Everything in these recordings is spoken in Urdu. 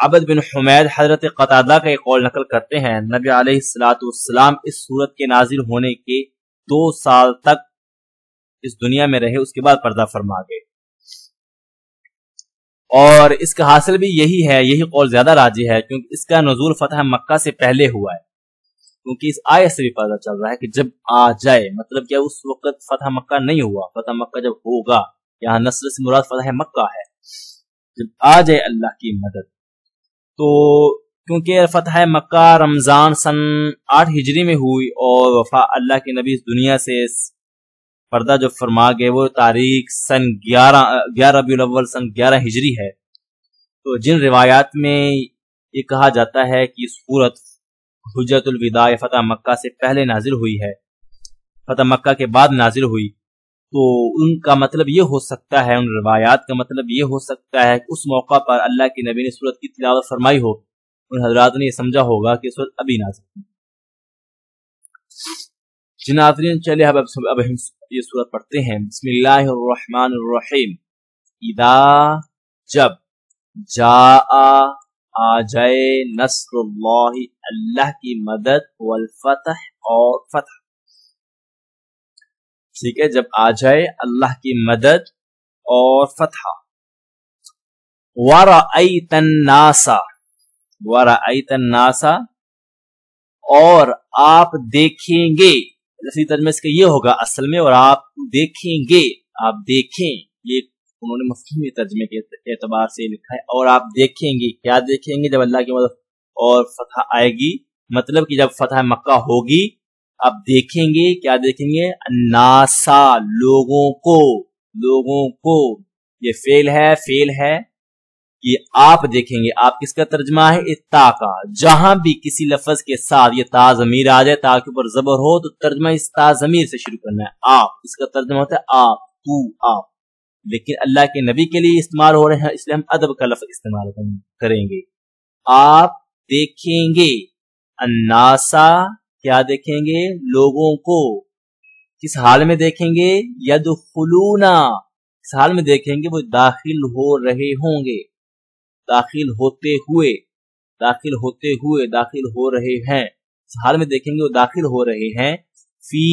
عبد بن حمید حضرت قتادہ کا ایک قول نقل کرتے ہیں، نبی علیہ السلام اس سورت کے نازل ہونے کے 2 سال تک اس دنیا میں رہے، اس کے بعد پردہ فرما گئے، اور اس کا حاصل بھی یہی ہے، یہی قول زیادہ راجح ہے، کیونکہ اس کا نزول فتح مکہ سے پہلے ہوا ہے، کیونکہ اس آیت سے بھی پتہ چل رہا ہے کہ جب آ جائے، مطلب کیا اس وقت فتح مکہ نہیں ہوا، فتح مکہ جب ہوگا، یہاں نصر سے مراد فتح مکہ ہے، جب آ جائے اللہ کی مدد۔ تو کیونکہ فتح مکہ رمضان سن 8 ہجری میں ہوئی، اور وفا اللہ کے نبی اس دنیا سے پردہ جو فرما گئے وہ تاریخ سن 11 ربیع الاول سن 11 ہجری ہے۔ تو جن روایات میں یہ کہا جاتا ہے کہ سورت حجۃ الوداع فتح مکہ سے پہلے نازل ہوئی ہے، فتح مکہ کے بعد نازل ہوئی، تو ان کا مطلب یہ ہو سکتا ہے، ان روایات کا مطلب یہ ہو سکتا ہے کہ اس موقع پر اللہ کے نبی نے سورت کی تلاوت فرمائی ہو، ان حضرات نے یہ سمجھا ہوگا کہ سورت ابھی نازل ہوئی۔ جناظرین چلے اب ہم یہ سورت پڑھتے ہیں۔ بسم اللہ الرحمن الرحیم۔ اذا جب، جاء آ جائے، نصر اللہ اللہ کی مدد، والفتح اور فتح، ٹھیک ہے، جب آ جائے اللہ کی مدد اور فتح۔ وَرَأَيْتَ النَّاسَ، وَرَأَيْتَ النَّاسَ، اور آپ دیکھیں گے، اسی ترجمے سے یہ ہوگا اصل میں، اور آپ دیکھیں گے، آپ دیکھیں، یہ انہوں نے مفہومی ترجمے کے اعتبار سے لکھا ہے، اور آپ دیکھیں گے، کیا دیکھیں گے؟ جب اللہ کی مدد اور فتح آئے گی، مطلب کہ جب فتح مکہ ہوگی، آپ دیکھیں گے، کیا دیکھیں گے؟ الناسا، لوگوں کو، لوگوں کو، یہ فعل ہے، یہ آپ دیکھیں گے، آپ کس کا ترجمہ ہے؟ اتا کا، جہاں بھی کسی لفظ کے ساتھ یہ تا ضمیر آ جائے، تا کے اوپر زبر ہو، تو ترجمہ اس تا ضمیر سے شروع کرنا ہے، آپ، اس کا ترجمہ ہوتا ہے آپ، تو، آپ، لیکن اللہ کے نبی کے لیے استعمال ہو رہے ہیں، اس لیے ہم ادب کا لفظ استعمال کریں گے۔ آپ دیکھیں گے، الناسا، کیا دیکھیں گے؟ لوگوں کو، کس حال میں دیکھیں گے؟ یدخلونا، کس حال میں دیکھیں گے؟ وہ داخل ہو رہے ہوں گے، داخل ہوتے ہوئے، داخل ہوتے ہوئے، داخل ہو رہے ہیں، اس حال میں دیکھیں گے وہ داخل ہو رہے ہیں، فی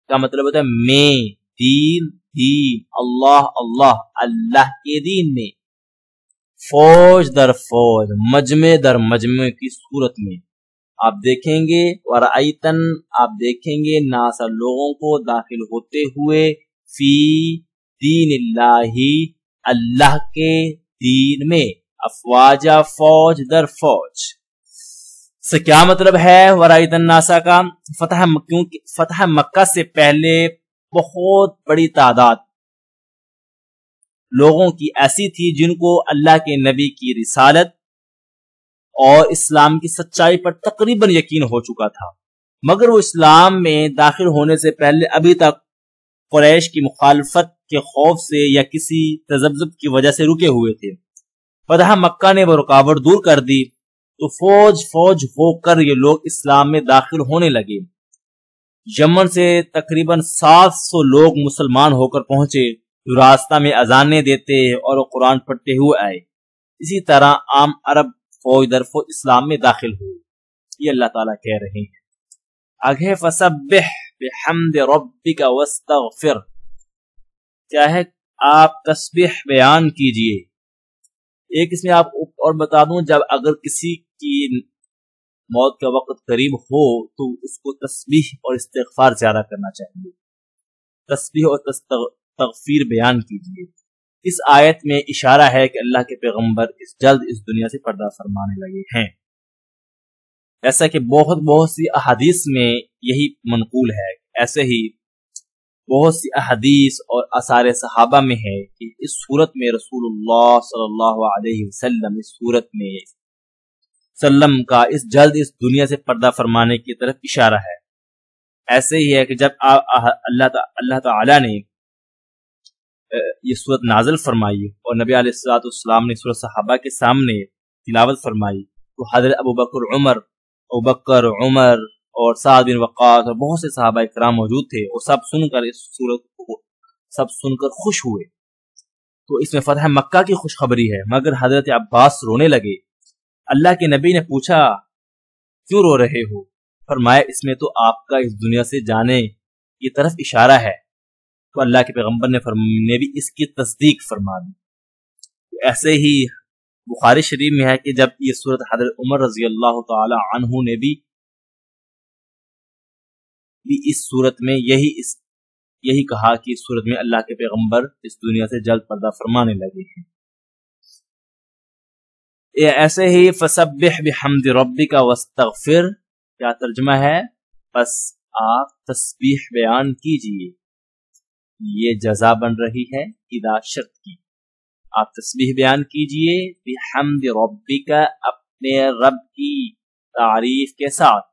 کا مطلب ہوتا ہے میں، دین، دین، اللہ، اللہ، اللہ کے دین میں، فوج در فوج، مجمع در مجمع کی صورت میں آپ دیکھیں گے، ورائتن، آپ دیکھیں گے، ناس، لوگوں کو داخل ہوتے ہوئے، فی دین اللہ، اللہ کے دین میں، افواجا، فوج در فوج۔ سے کیا مطلب ہے ورائت الناسا کا؟ فتح مکہ سے پہلے بہت بڑی تعداد لوگوں کی ایسی تھی جن کو اللہ کے نبی کی رسالت اور اسلام کی سچائی پر تقریباً یقین ہو چکا تھا، مگر وہ اسلام میں داخل ہونے سے پہلے ابھی تک قریش کی مخالفت کے خوف سے یا کسی تذبذب کی وجہ سے رکے ہوئے تھے۔ فتح مکہ نے وہ رکاوٹ دور کر دی، تو فوج فوج ہو کر یہ لوگ اسلام میں داخل ہونے لگے۔ یمن سے تقریباً 700 لوگ مسلمان ہو کر پہنچے، جو راستہ میں اذانیں دیتے اور قرآن پڑھتے ہوئے آئے۔ اسی طرح عام عرب فوج در فوج اسلام میں داخل ہوئے۔ یہ اللہ تعالیٰ کہہ رہے ہیں آگے، فسبح بحمد ربک واستغفر، کیا ہے؟ آپ تسبیح بیان کیجئے۔ ایک اس میں آپ اور بتا دوں، جب اگر کسی کی موت کا وقت قریب ہو تو اس کو تسبیح اور استغفار زیادہ کرنا چاہیے، تسبیح اور تغفیر بیان کیجیے۔ اس آیت میں اشارہ ہے کہ اللہ کے پیغمبر جلد اس دنیا سے پردہ فرمانے لگے ہیں، ایسا کہ بہت سی احادیث میں یہی منقول ہے۔ ایسے ہی بہت سی احادیث اور آثار صحابہ میں ہے کہ اس صورت میں رسول اللہ صلی اللہ علیہ وسلم اس صورت میں سلم کا اس جلد اس دنیا سے پردہ فرمانے کی طرف اشارہ ہے۔ ایسے ہی ہے کہ جب اللہ تعالی نے یہ صورت نازل فرمائی اور نبی علیہ الصلوۃ والسلام نے صورت صحابہ کے سامنے تلاوت فرمائی، تو حضرت ابو بکر عمر اور سعد بن وقاص اور بہت سے صحابہ کرام موجود تھے، وہ سب سن کر اس صورت کو خوش ہوئے۔ تو اس میں فتح مکہ کی خوشخبری ہے، مگر حضرت عباس رونے لگے اللہ کے نبی نے پوچھا کیوں رو رہے ہو؟ فرمایا اس میں تو آپ کا اس دنیا سے جانے کی طرف اشارہ ہے۔ تو اللہ کے پیغمبر نے بھی اس کی تصدیق فرما دی۔ ایسے ہی بخاری شریف میں ہے کہ جب یہ صورت حضرت عمر رضی اللہ تعالی عنہ نے بھی اس صورت میں یہی کہا کہ اس صورت میں اللہ کے پیغمبر اس دنیا سے جلد پردہ فرمانے لگے ہیں۔ ایسے ہی فسبح بحمد ربک واستغفر، کیا ترجمہ ہے؟ بس آپ تسبیح بیان کیجئے، یہ جزا بن رہی ہے اذا شرط کی، آپ تسبیح بیان کیجئے بحمد ربک، اپنے رب کی تعریف کے ساتھ۔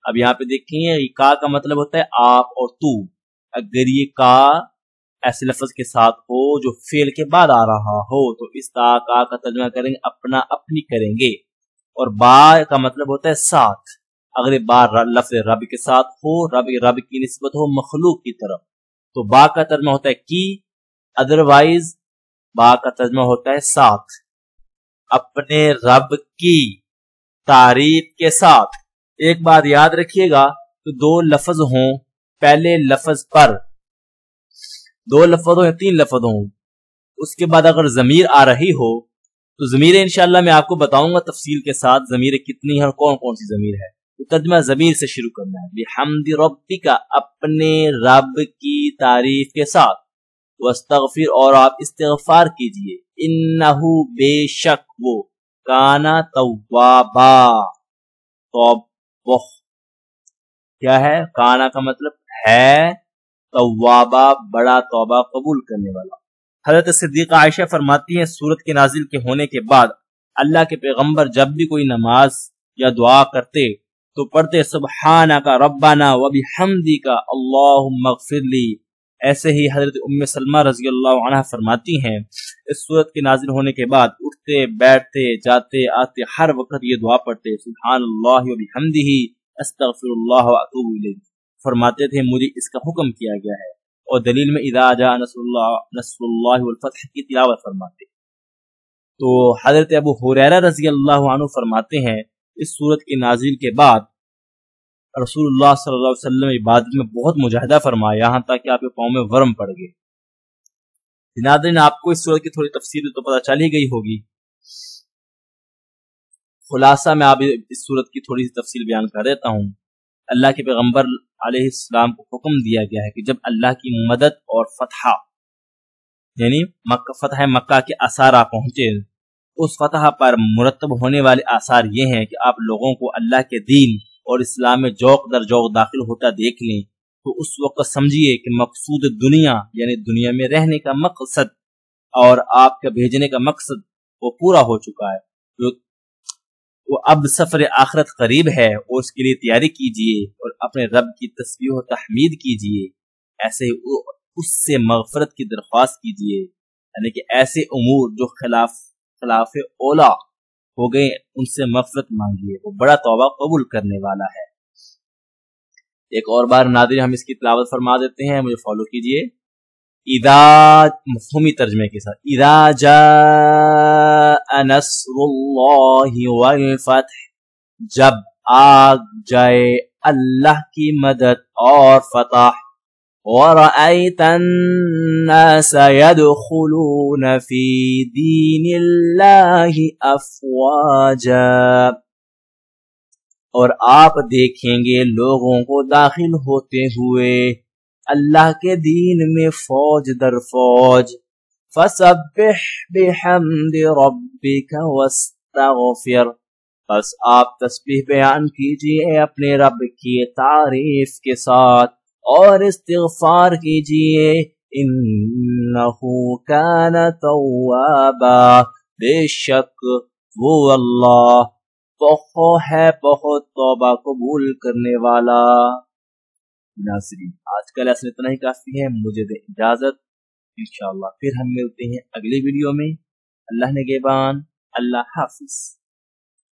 اب یہاں پہ دیکھیں یہ کا مطلب ہوتا ہے آپ اور تو، اگر یہ کا ایسے لفظ کے ساتھ ہو جو فعل کے بعد آ رہا ہو تو اس کا ترجمہ کریں گے اپنا اپنی کریں گے، اور با کا مطلب ہوتا ہے ساتھ، اگر یہ با لفظ رب کے ساتھ ہو، رب کی نسبت ہو مخلوق کی طرف تو با کا ترجمہ ہوتا ہے کی، ادروائز با کا ترجمہ ہوتا ہے ساتھ، اپنے رب کی تعریف کے ساتھ۔ ایک بات یاد رکھیے گا تو دو لفظ ہوں، پہلے لفظ پر دو لفظ ہوں یا تین لفظ ہوں، اس کے بعد اگر ضمیر آ رہی ہو تو ضمیر انشاءاللہ میں آپ کو بتاؤں گا تفصیل کے ساتھ ضمیر کتنی ہے اور کون کون سی ضمیر ہے، تو ترجمہ ضمیر سے شروع کرنا ہے، بحمد ربک، اپنے رب کی تعریف کے ساتھ، واستغفر، اور آپ استغفار کیجئے، انہو، بے شک وہ، کانا توابا، کیا ہے؟ کانا کا مطلب ہے توابا، بڑا توبہ قبول کرنے والا۔ حضرت صدیقہ عائشہ فرماتی ہیں سورت کے نازل کے ہونے کے بعد اللہ کے پیغمبر جب بھی کوئی نماز یا دعا کرتے تو پڑھتے سبحانک ربنا وبحمدک اللہم اغفر لی۔ ایسے ہی حضرت ام سلمہ رضی اللہ عنہ فرماتی ہیں اس سورت کے نازل ہونے کے بعد اٹھتے بیٹھتے جاتے آتے ہر وقت یہ دعا پڑھتے سبحان اللہ وبحمدہ استغفر اللہ واتوب الیہ، فرماتے تھے مجھے اس کا حکم کیا گیا ہے، اور دلیل میں اذا جاء نصر اللہ والفتح کی تلاوت فرماتے۔ تو حضرت ابو ہریرہ رضی اللہ عنہ فرماتے ہیں اس سورت کے نازل کے بعد رسول اللہ صلی اللہ علیہ وسلم عبادت میں بہت مجاہدہ فرمایا، یہاں تک کہ آپ کے پاؤں میں ورم پڑ گئے۔ ناظرین آپ کو اس سورت کی تھوڑی تفصیل تو پتہ چل ہی گئی ہوگی، خلاصہ میں آپ اس سورت کی تھوڑی سی تفصیل بیان کر دیتا ہوں۔ اللہ کے پیغمبر علیہ السلام کو حکم دیا گیا ہے کہ جب اللہ کی مدد اور فتح یعنی فتح مکہ کے آثار آپ پہنچے، اس فتح پر مرتب ہونے والے آثار یہ ہیں کہ آپ لوگوں کو اللہ کے دین اور اسلام میں جوق در جوق داخل ہوتا دیکھ لیں تو اس وقت سمجھیے کہ مقصود دنیا یعنی دنیا میں رہنے کا مقصد اور آپ کا بھیجنے کا مقصد وہ پورا ہو چکا ہے، وہ اب سفر آخرت قریب ہے، اور اس کے لیے تیاری کیجئے اور اپنے رب کی تسبیح و تحمید کیجئے، ایسے ہی اس سے مغفرت کی درخواست کیجئے، یعنی کہ ایسے امور جو خلاف اولا ہو گئے ان سے مغفرت مانگیے، وہ بڑا توبہ قبول کرنے والا ہے۔ ایک اور بار ناظرین ہم اس کی تلاوت فرما دیتے ہیں، مجھے فالو کیجئے۔ اذا مفہومی ترجمے کے ساتھ، اذا جاء نصر اللہ والفتح، جب آ جائے اللہ کی مدد اور فتح، وَرَأَيْتَ النَّاسَ يَدْخُلُونَ فِي دِينِ اللَّهِ أَفْوَاجًا، اور آپ دیکھیں گے لوگوں کو داخل ہوتے ہوئے اللہ کے دین میں فوج در فوج۔ فَسَبِّحْ بِحَمْدِ رَبِّكَ وَاسْتَغْفِرْ، بس آپ تسبیح بیان کیجئے اپنے رب کی تعریف کے ساتھ اور استغفار کیجئے، انہو کان توابا، بے شک وہ اللہ بہت توبہ قبول کرنے والا۔ ناظرین آج کا لیسن اتنا ہی کافی ہے، مجھے دے اجازت، انشاءاللہ پھر ہم ملتے ہیں اگلی ویڈیو میں۔ اللہ نگہبان، اللہ حافظ۔